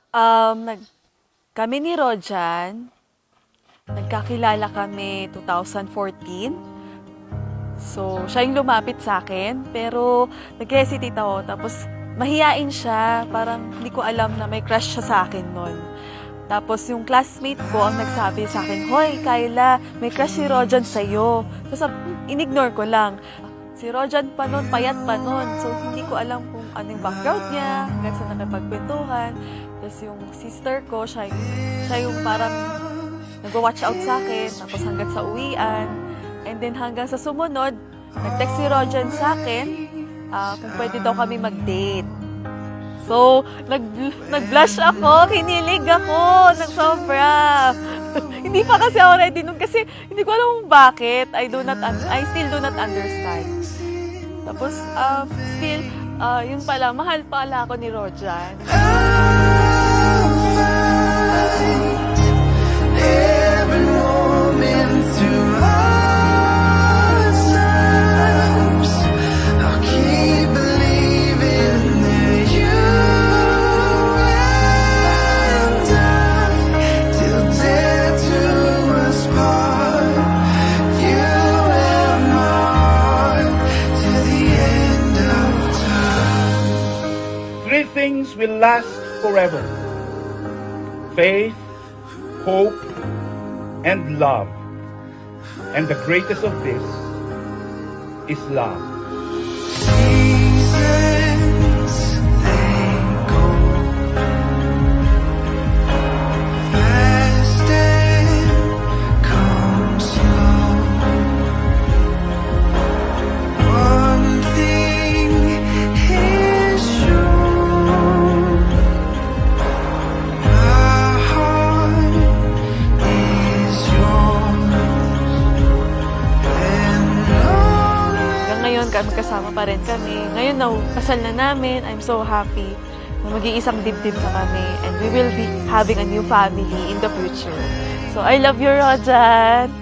Um, nag, Kami ni Rojan, nagkakilala kami 2014. So, siya yung lumapit sa akin, pero nag-hesitate ako. Tapos, mahiyain siya. Parang hindi ko alam na may crush siya sa akin nun. Tapos, yung classmate ko ang nagsabi sa akin, Hoy, Kyla, may crush si Rojan sa'yo. Tapos, inignore ko lang. Si Rojan pa nun, payat pa nun. So, hindi ko alam kung ano yung background niya, hanggang sa nakipagkwentuhan. Tapos, yung sister ko, siya yung parang nag-watch out sa akin. Tapos, hanggang sa uwian. And then hanggang sa sumunod, nag-text si Rojan sa akin kung pwede daw kami mag-date. So, nag-blush ako, kinilig ako ng sobra. Hindi pa kasi ako ready nun kasi hindi ko alam kung bakit. I still do not understand. Tapos, still, yun pala, mahal pala ako ni Rojan. Every moment through ourselves, I'll keep believing that you and I, till death do us part. You and my heart till the end of time. Three things will last forever: faith, hope, and love. And the greatest of this is love. Seasons, they go fast and come slow. One thing is sure, my heart is yours, and all Hanggang ngayon, magkasama pa rin kami. Ngayon na, kasal na namin. I'm so happy na mag-iisang dibdib na kami. And we will be having a new family in the future. So, I love you, Rojan!